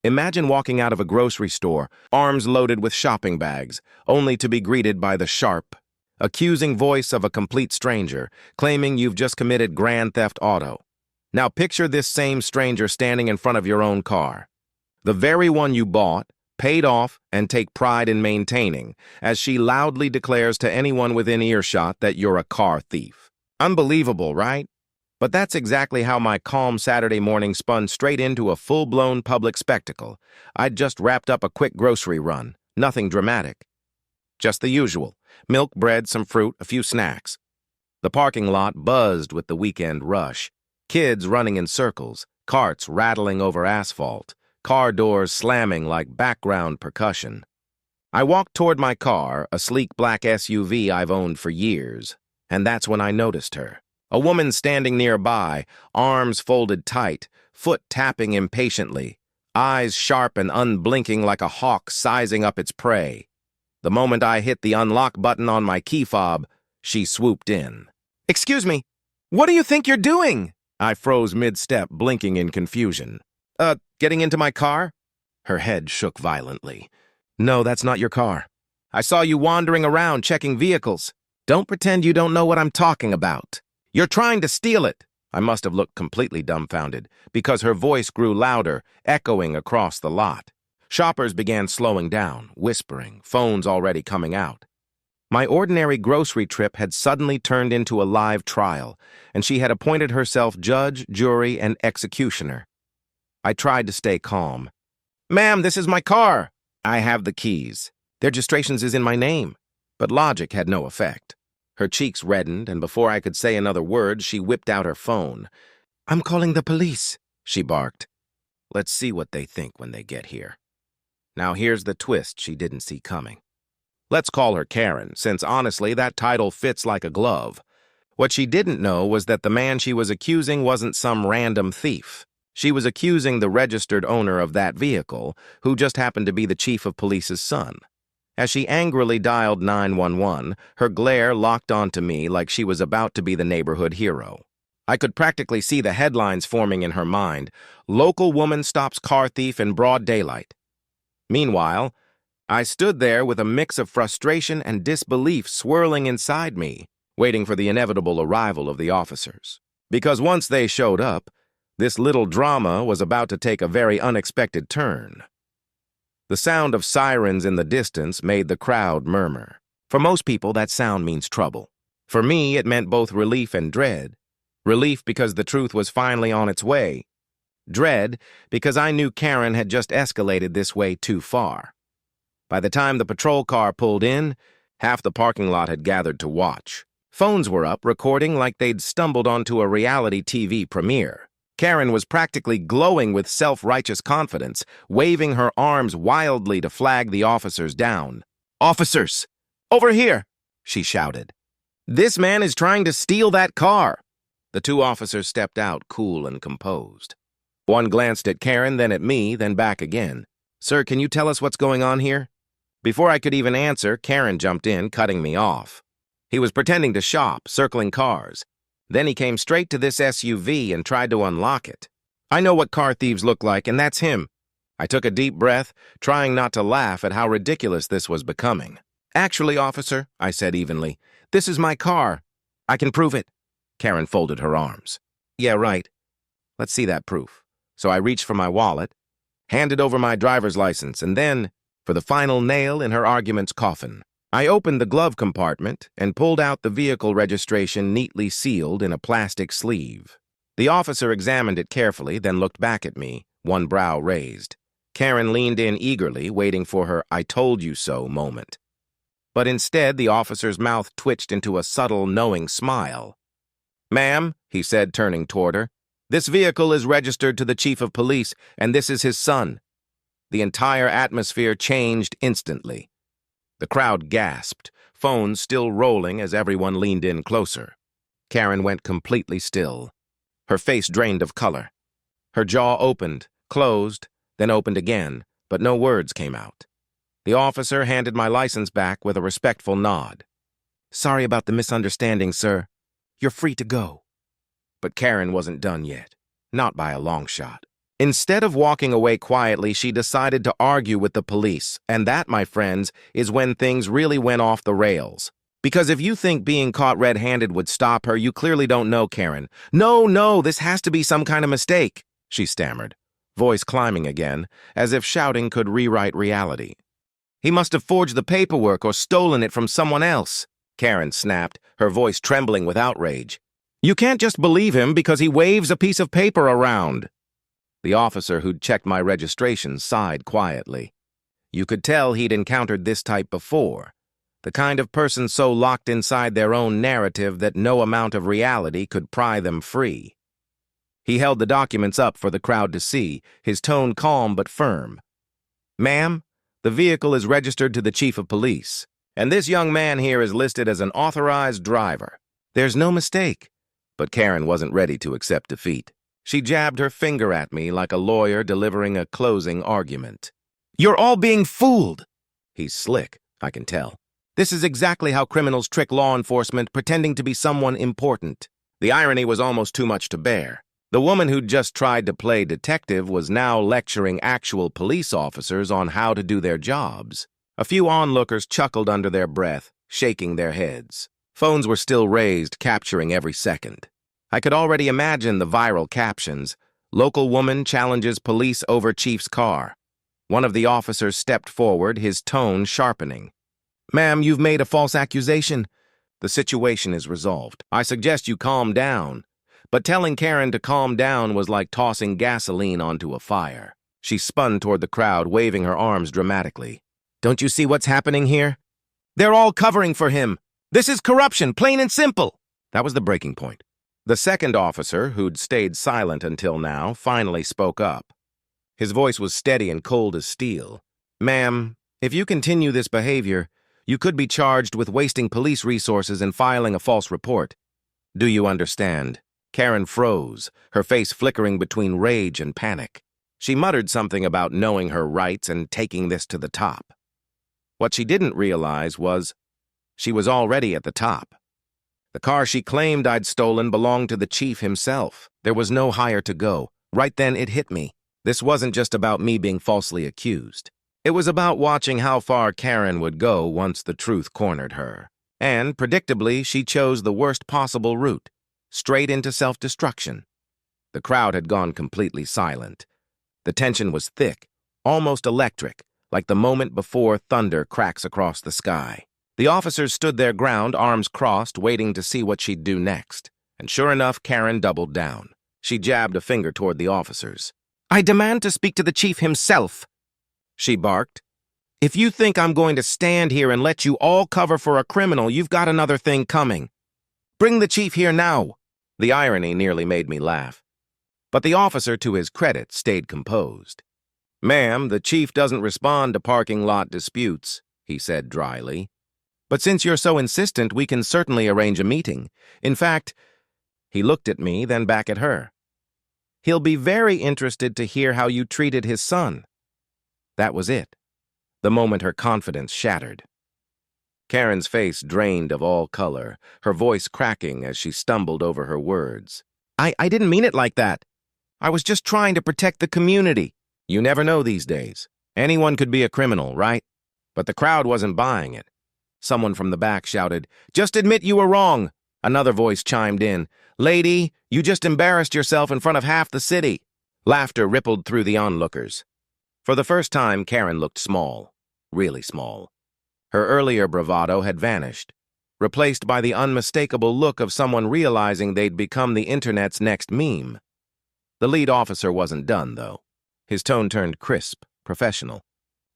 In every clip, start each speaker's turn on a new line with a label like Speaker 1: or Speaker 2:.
Speaker 1: Imagine walking out of a grocery store, arms loaded with shopping bags, only to be greeted by the sharp, accusing voice of a complete stranger, claiming you've just committed grand theft auto. Now picture this same stranger standing in front of your own car. The very one you bought, paid off, and take pride in maintaining, as she loudly declares to anyone within earshot that you're a car thief. Unbelievable, right? But that's exactly how my calm Saturday morning spun straight into a full-blown public spectacle. I'd just wrapped up a quick grocery run. Nothing dramatic. Just the usual. Milk, bread, some fruit, a few snacks. The parking lot buzzed with the weekend rush. Kids running in circles, carts rattling over asphalt, car doors slamming like background percussion. I walked toward my car, a sleek black SUV I've owned for years, and that's when I noticed her. A woman standing nearby, arms folded tight, foot tapping impatiently, eyes sharp and unblinking like a hawk sizing up its prey. The moment I hit the unlock button on my key fob, she swooped in. "Excuse me, what do you think you're doing?" I froze mid-step, blinking in confusion. Getting into my car?" Her head shook violently. "No, that's not your car. I saw you wandering around checking vehicles. Don't pretend you don't know what I'm talking about. You're trying to steal it." I must have looked completely dumbfounded, because her voice grew louder, echoing across the lot. Shoppers began slowing down, whispering, phones already coming out. My ordinary grocery trip had suddenly turned into a live trial, and she had appointed herself judge, jury, and executioner. I tried to stay calm. "Ma'am, this is my car. I have the keys. The registrations is in my name." But logic had no effect. Her cheeks reddened, and before I could say another word, she whipped out her phone. "I'm calling the police," she barked. Let's see what they think when they get here. Now here's the twist she didn't see coming. Let's call her Karen, since honestly that title fits like a glove. What she didn't know was that the man she was accusing wasn't some random thief. She was accusing the registered owner of that vehicle, who just happened to be the chief of police's son. As she angrily dialed 911, her glare locked onto me like she was about to be the neighborhood hero. I could practically see the headlines forming in her mind. "Local woman stops car thief in broad daylight." Meanwhile, I stood there with a mix of frustration and disbelief swirling inside me, waiting for the inevitable arrival of the officers. Because once they showed up, this little drama was about to take a very unexpected turn. The sound of sirens in the distance made the crowd murmur. For most people, that sound means trouble. For me, it meant both relief and dread. Relief because the truth was finally on its way. Dread because I knew Karen had just escalated this way too far. By the time the patrol car pulled in, half the parking lot had gathered to watch. Phones were up, recording like they'd stumbled onto a reality TV premiere. Karen was practically glowing with self-righteous confidence, waving her arms wildly to flag the officers down. "Officers! Over here!" she shouted. "This man is trying to steal that car." The two officers stepped out, cool and composed. One glanced at Karen, then at me, then back again. "Sir, can you tell us what's going on here?" Before I could even answer, Karen jumped in, cutting me off. He was pretending to shop, circling cars. Then he came straight to this SUV and tried to unlock it. I know what car thieves look like, and that's him. I took a deep breath, trying not to laugh at how ridiculous this was becoming. "Actually, officer," I said evenly, "this is my car. I can prove it." Karen folded her arms. "Yeah, right. Let's see that proof." So I reached for my wallet, handed over my driver's license, and then, for the final nail in her argument's coffin, I opened the glove compartment and pulled out the vehicle registration neatly sealed in a plastic sleeve. The officer examined it carefully, then looked back at me, one brow raised. Karen leaned in eagerly, waiting for her "I told you so" moment. But instead, the officer's mouth twitched into a subtle, knowing smile. "Ma'am," he said, turning toward her, "this vehicle is registered to the chief of police, and this is his son." The entire atmosphere changed instantly. The crowd gasped, phones still rolling as everyone leaned in closer. Karen went completely still. Her face drained of color. Her jaw opened, closed, then opened again, but no words came out. The officer handed my license back with a respectful nod. "Sorry about the misunderstanding, sir. You're free to go." But Karen wasn't done yet. Not by a long shot. Instead of walking away quietly, she decided to argue with the police, and that, my friends, is when things really went off the rails. Because if you think being caught red-handed would stop her, you clearly don't know Karen. No, this has to be some kind of mistake, she stammered, voice climbing again, as if shouting could rewrite reality. He must have forged the paperwork or stolen it from someone else, Karen snapped, her voice trembling with outrage. You can't just believe him because he waves a piece of paper around. The officer who'd checked my registration sighed quietly. You could tell he'd encountered this type before. The kind of person so locked inside their own narrative that no amount of reality could pry them free. He held the documents up for the crowd to see, his tone calm but firm. Ma'am, the vehicle is registered to the chief of police, and this young man here is listed as an authorized driver. There's no mistake. But Karen wasn't ready to accept defeat. She jabbed her finger at me like a lawyer delivering a closing argument. You're all being fooled! He's slick, I can tell. This is exactly how criminals trick law enforcement, pretending to be someone important. The irony was almost too much to bear. The woman who'd just tried to play detective was now lecturing actual police officers on how to do their jobs. A few onlookers chuckled under their breath, shaking their heads. Phones were still raised, capturing every second. I could already imagine the viral captions. Local woman challenges police over chief's car. One of the officers stepped forward, his tone sharpening. Ma'am, you've made a false accusation. The situation is resolved. I suggest you calm down. But telling Karen to calm down was like tossing gasoline onto a fire. She spun toward the crowd, waving her arms dramatically. Don't you see what's happening here? They're all covering for him. This is corruption, plain and simple. That was the breaking point. The second officer, who'd stayed silent until now, finally spoke up. His voice was steady and cold as steel. Ma'am, if you continue this behavior, you could be charged with wasting police resources and filing a false report. Do you understand? Karen froze, her face flickering between rage and panic. She muttered something about knowing her rights and taking this to the top. What she didn't realize was she was already at the top. The car she claimed I'd stolen belonged to the chief himself. There was no higher to go. Right then it hit me. This wasn't just about me being falsely accused. It was about watching how far Karen would go once the truth cornered her. And, predictably, she chose the worst possible route, straight into self-destruction. The crowd had gone completely silent. The tension was thick, almost electric, like the moment before thunder cracks across the sky. The officers stood their ground, arms crossed, waiting to see what she'd do next. And sure enough, Karen doubled down. She jabbed a finger toward the officers. I demand to speak to the chief himself, she barked. If you think I'm going to stand here and let you all cover for a criminal, you've got another thing coming. Bring the chief here now. The irony nearly made me laugh. But the officer, to his credit, stayed composed. Ma'am, the chief doesn't respond to parking lot disputes, he said dryly. But since you're so insistent, we can certainly arrange a meeting. In fact, he looked at me, then back at her. He'll be very interested to hear how you treated his son. That was it. The moment her confidence shattered. Karen's face drained of all color, her voice cracking as she stumbled over her words. I didn't mean it like that. I was just trying to protect the community. You never know these days. Anyone could be a criminal, right? But the crowd wasn't buying it. Someone from the back shouted, Just admit you were wrong. Another voice chimed in, Lady, you just embarrassed yourself in front of half the city. Laughter rippled through the onlookers. For the first time, Karen looked small, really small. Her earlier bravado had vanished, replaced by the unmistakable look of someone realizing they'd become the internet's next meme. The lead officer wasn't done, though. His tone turned crisp, professional.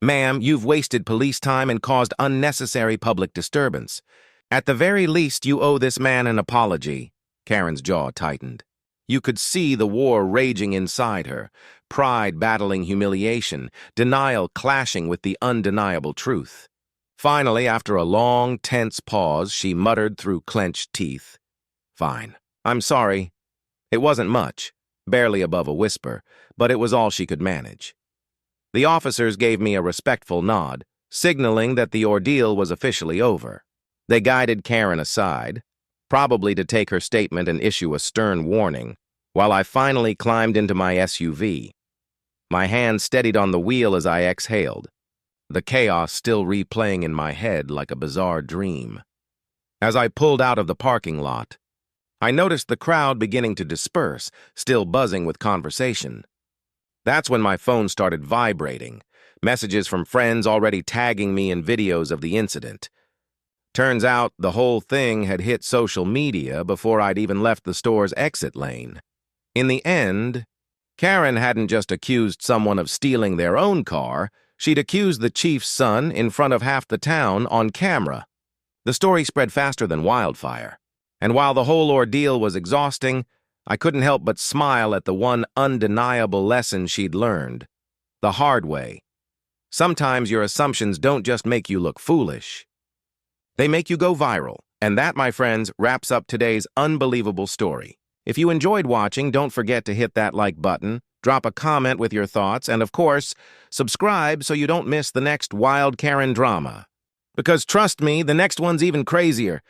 Speaker 1: Ma'am, you've wasted police time and caused unnecessary public disturbance. At the very least, you owe this man an apology. Karen's jaw tightened. You could see the war raging inside her, pride battling humiliation, denial clashing with the undeniable truth. Finally, after a long, tense pause, she muttered through clenched teeth, Fine. I'm sorry. It wasn't much, barely above a whisper, but it was all she could manage. The officers gave me a respectful nod, signaling that the ordeal was officially over. They guided Karen aside, probably to take her statement and issue a stern warning, while I finally climbed into my SUV. My hand steadied on the wheel as I exhaled, the chaos still replaying in my head like a bizarre dream. As I pulled out of the parking lot, I noticed the crowd beginning to disperse, still buzzing with conversation. That's when my phone started vibrating, messages from friends already tagging me in videos of the incident. Turns out the whole thing had hit social media before I'd even left the store's exit lane. In the end, Karen hadn't just accused someone of stealing their own car, she'd accused the chief's son in front of half the town on camera. The story spread faster than wildfire, and while the whole ordeal was exhausting, I couldn't help but smile at the one undeniable lesson she'd learned, the hard way. Sometimes your assumptions don't just make you look foolish. They make you go viral, and that, my friends, wraps up today's unbelievable story. If you enjoyed watching, don't forget to hit that like button, drop a comment with your thoughts, and of course, subscribe so you don't miss the next wild Karen drama. Because trust me, the next one's even crazier.